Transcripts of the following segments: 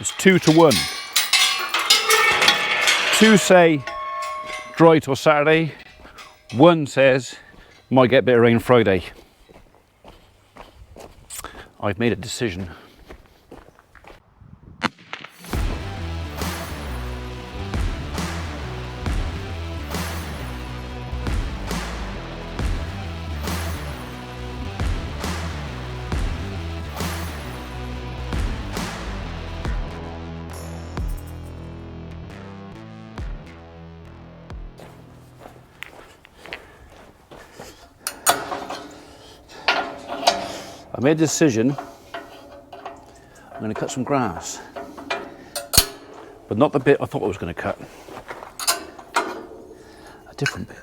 It's 2 to 1. 2 say dry till Saturday. 1 says might get a bit of rain Friday. I've made a decision. I made a decision. I'm going to cut some grass, but not the bit I thought I was going to cut. A different bit.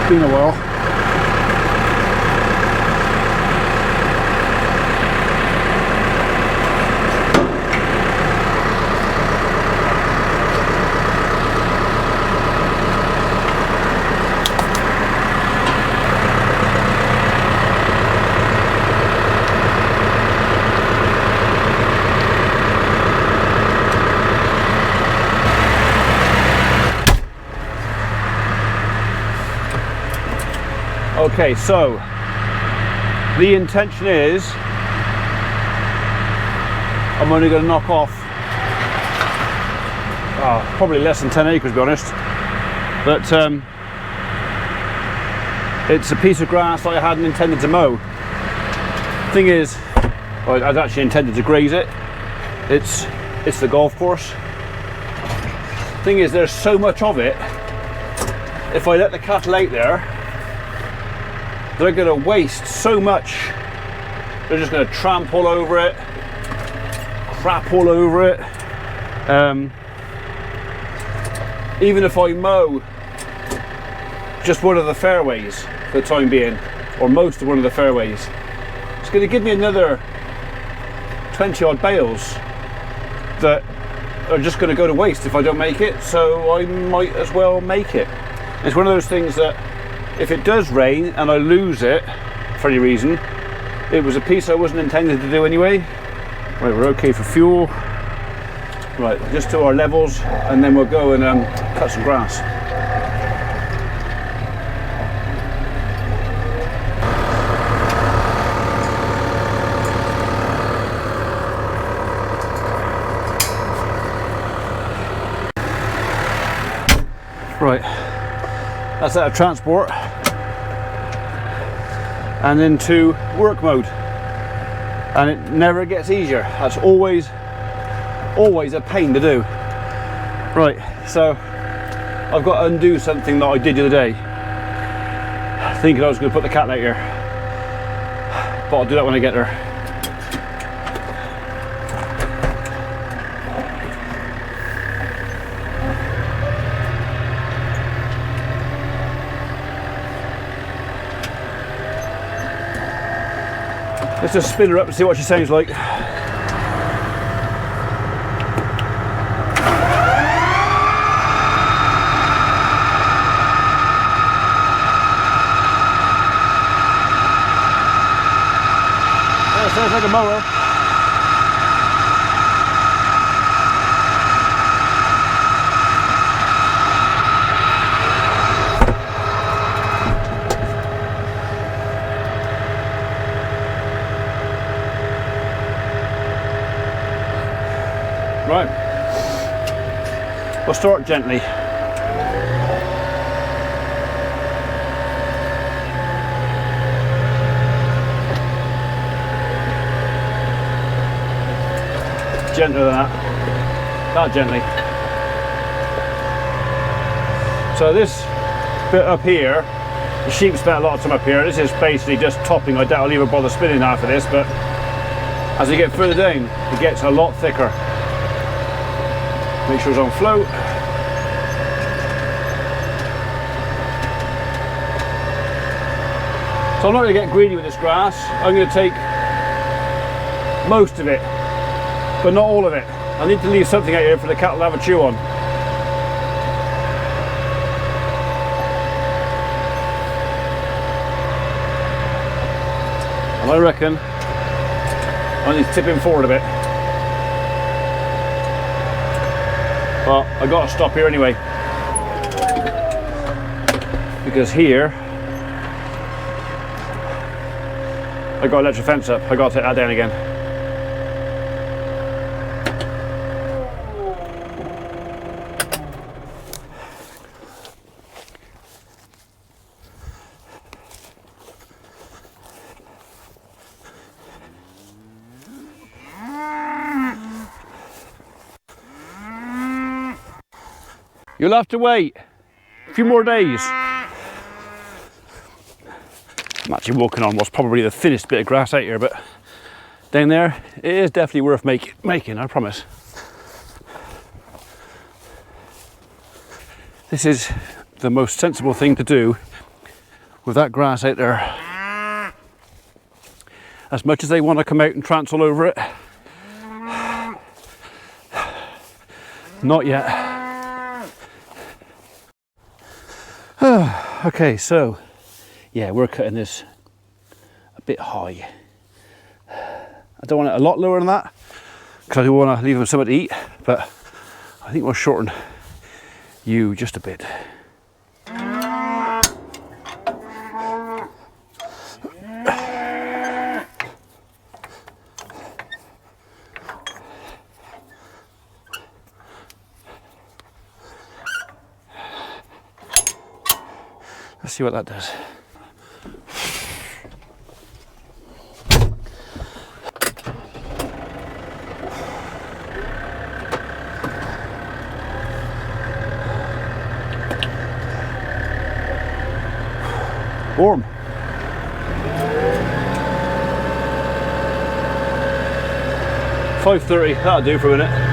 Been a while. Okay, so the intention is I'm only going to knock off probably less than 10 acres, to be honest, but it's a piece of grass that I hadn't intended to mow. Thing is, well, I'd actually intended to graze it. It's the golf course. Thing is, there's so much of it, if I let the cattle out there, they're going to waste so much. They're just going to tramp all over it, crap all over it. Even if I mow just one of the fairways for the time being, or most of one of the fairways, it's going to give me another 20 odd bales that are just going to go to waste if I don't make it, so I might as well make it. It's one of those things that if it does rain and I lose it for any reason, it was a piece I wasn't intended to do anyway. Right, we're okay for fuel. Right, just to our levels, and then we'll go and cut some grass. Right, that's out of transport and into work mode, and it never gets easier. That's always a pain to do. Right, so I've got to undo something that I did the other day, thinking I was going to put the cat out here, but I'll do that when I get there. Let's just spin her up and see what she sounds like. Sounds like a mower. Right. We'll start gently. Gentler than that gently. So this bit up here, the sheep spent a lot of time up here. This is basically just topping. I doubt I'll even bother spinning half of this, but as you get further down, it gets a lot thicker. Make sure it's on float. So I'm not going to get greedy with this grass. I'm going to take most of it, but not all of it. I need to leave something out here for the cattle to have a chew on. And I reckon I need to tip him forward a bit. But I got to stop here anyway, because here I got to let the fence up. I got to take that down again. You'll have to wait a few more days. I'm actually walking on what's probably the thinnest bit of grass out here, but down there it is definitely worth making, I promise. This is the most sensible thing to do with that grass out there. As much as they want to come out and trance all over it, not yet. Okay, so yeah, we're cutting this a bit high. I don't want it a lot lower than that because I do want to leave them something to eat, but I think we'll shorten you just a bit. Let's see what that does. Warm. $5.30, that'll do for a minute.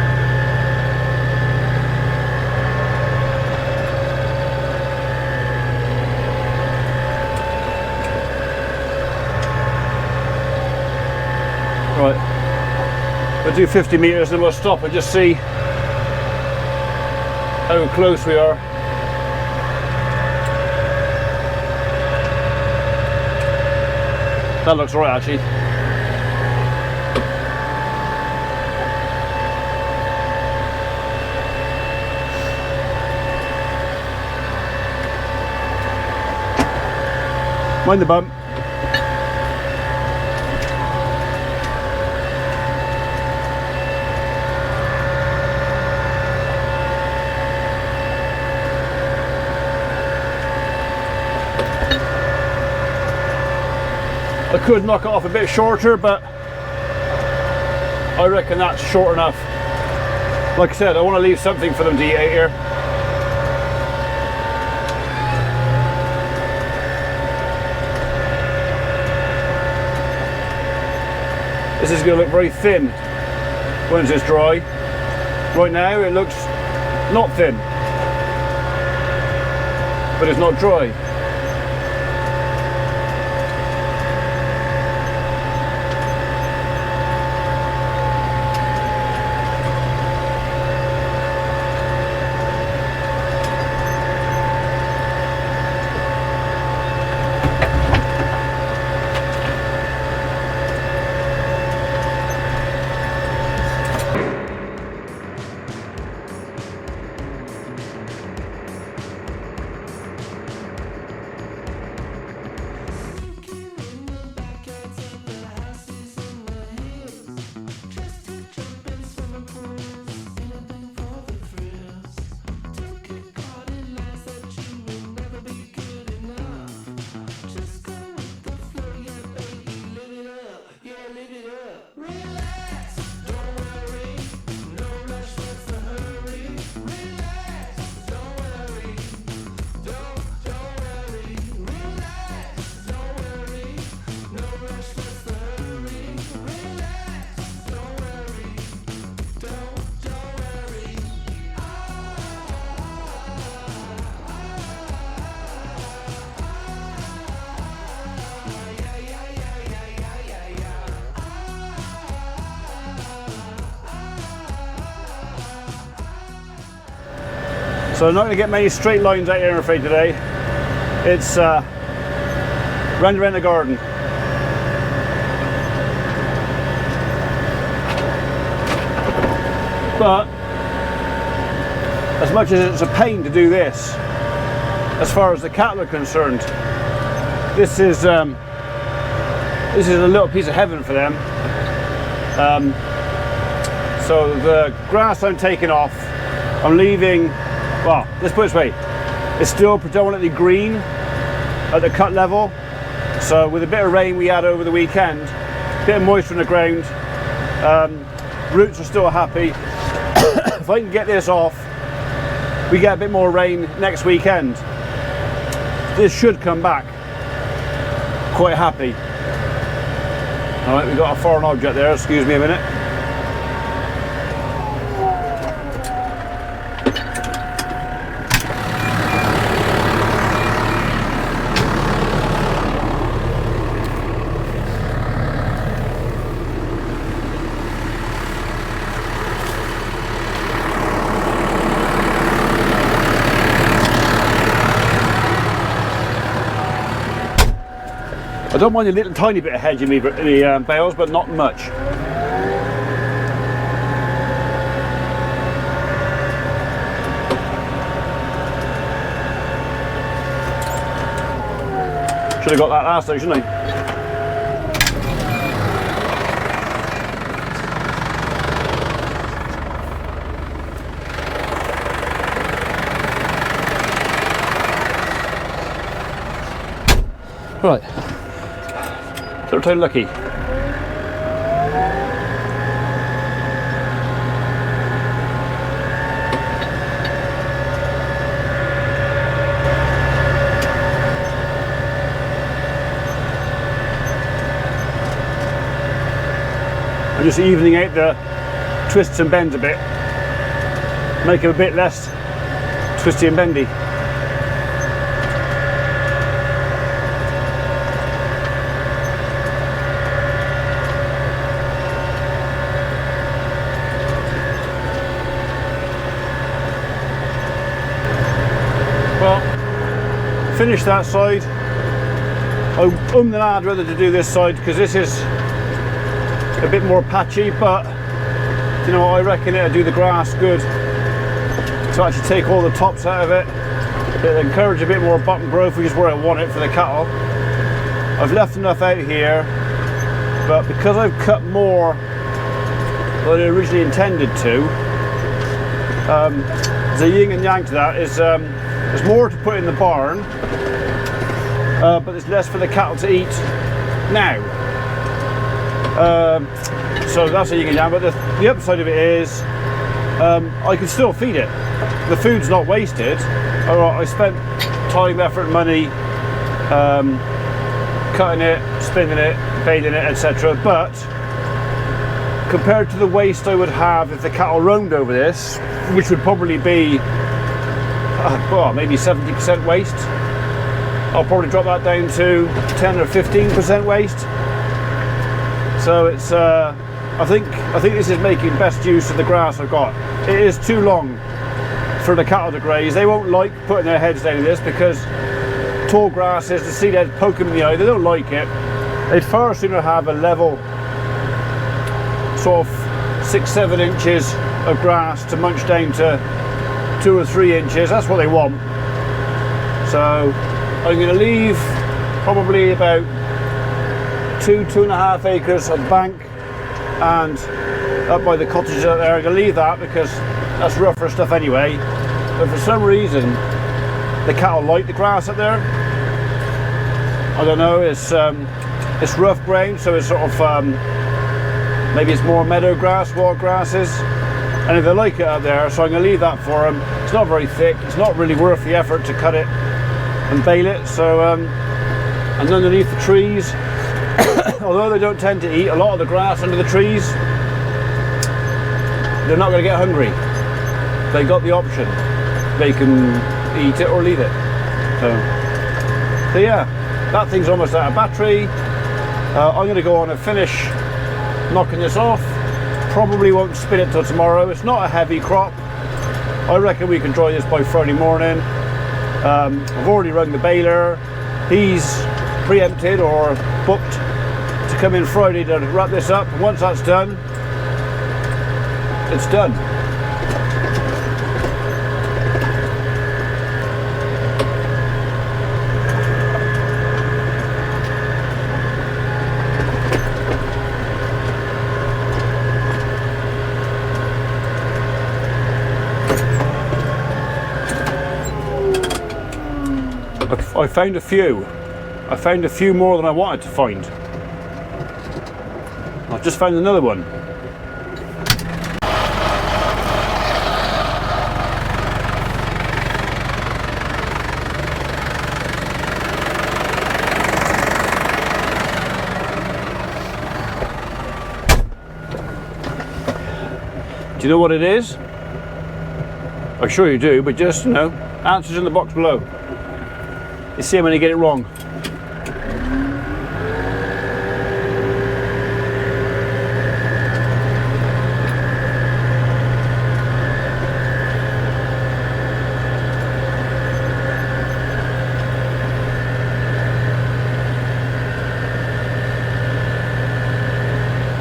Right, we'll do 50 meters and we'll stop and just see how close we are. That looks right actually. Mind the bump. I could knock it off a bit shorter, but I reckon that's short enough. Like I said, I want to leave something for them to eat out here. This is going to look very thin once it's dry. Right now it looks not thin, but it's not dry. So I'm not going to get many straight lines out here, I'm afraid, today. It's round around the garden. But as much as it's a pain to do this, as far as the cattle are concerned, this is a little piece of heaven for them. So the grass I'm taking off, I'm leaving. Well, let's put it this way, it's still predominantly green at the cut level. So with a bit of rain we had over the weekend, a bit of moisture in the ground, roots are still happy. If I can get this off, we get a bit more rain next weekend, this should come back quite happy. All right, we've got a foreign object there, excuse me a minute. I don't mind a little tiny bit of hedge in the bales, but not much. Should have got that last though, shouldn't I? Right. They're so lucky. I'm just evening out the twists and bends a bit, make it a bit less twisty and bendy. Finish that side. I and ah'd rather to do this side because this is a bit more patchy, but you know, I reckon it'll do the grass good to actually take all the tops out of it. It'll encourage a bit more bottom growth, which is where I want it for the cattle. I've left enough out here, but because I've cut more than I originally intended to, there's a yin and yang to that. There's more to put in the barn, but there's less for the cattle to eat now. So that's a yin and yang, but the upside of it is I can still feed it. The food's not wasted. I spent time, effort, money cutting it, spinning it, baling it, etc. But compared to the waste I would have if the cattle roamed over this, which would probably be well, maybe 70% waste, I'll probably drop that down to 10 or 15% waste. So it's I think this is making best use of the grass I've got. It is too long for the cattle to graze. They won't like putting their heads down in this because tall grasses, to see their head poke them in the eye, they don't like it. They'd far sooner have a level sort of 6-7 inches of grass to munch down to 2 or 3 inches. That's what they want. So I'm going to leave probably about 2.5 acres of bank, and up by the cottages out there I'm going to leave that because that's rougher stuff anyway. But for some reason the cattle like the grass up there. I don't know, it's rough ground, so it's sort of maybe it's more meadow grass, wild grasses, and if they like it up there, so I'm going to leave that for them. It's not very thick, it's not really worth the effort to cut it and bale it. So and underneath the trees, although they don't tend to eat a lot of the grass under the trees, they're not going to get hungry. They got the option, they can eat it or leave it. So yeah, that thing's almost out of battery. I'm going to go on and finish knocking this off. Probably won't spin it till tomorrow. It's not a heavy crop. I reckon we can dry this by Friday morning. I've already rung the baler. He's preempted or booked to come in Friday to wrap this up. And once that's done, it's done. I found a few. I found a few more than I wanted to find. I've just found another one. Do you know what it is? I'm sure you do, but just, you know, answers in the box below. You see when you get it wrong.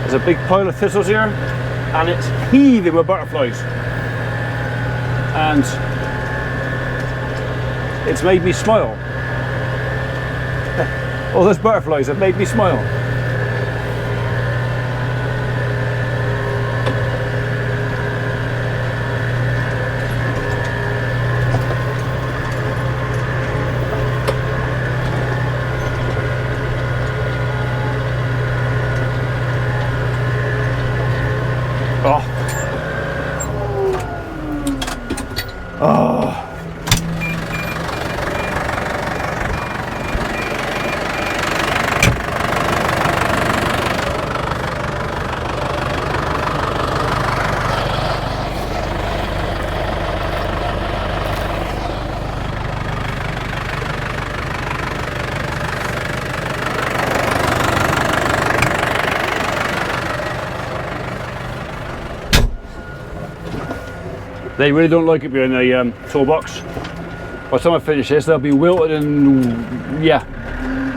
There's a big pile of thistles here, and it's heaving with butterflies. And it's made me smile. All those butterflies have made me smile. Oh. Oh. They really don't like it being a toolbox. By the time I finish this, they'll be wilted and, yeah,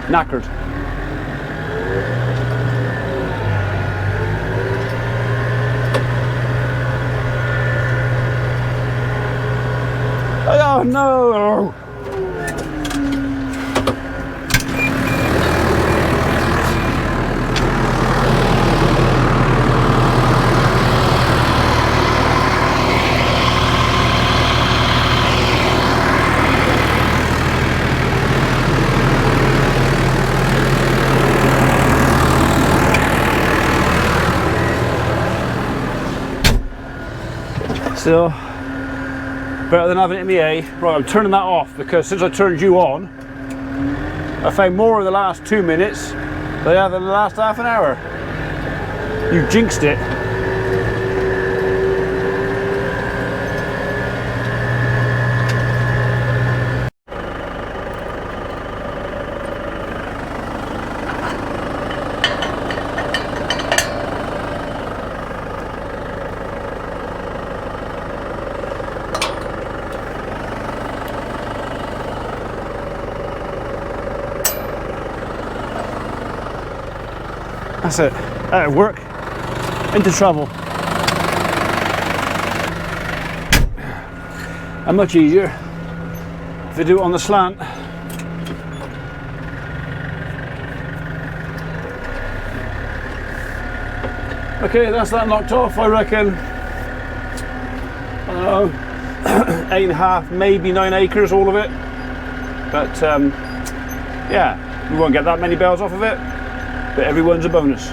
knackered. Oh no! Still better than having it in the A. Right, I'm turning that off because since I turned you on, I found more in the last 2 minutes than I have in the last half an hour. You jinxed it. That's it, out of work, into travel. And much easier if you do it on the slant. Okay, that's that knocked off. I reckon, I don't know, 8.5, maybe 9 acres, all of it. But yeah, we won't get that many bales off of it. But everyone's a bonus.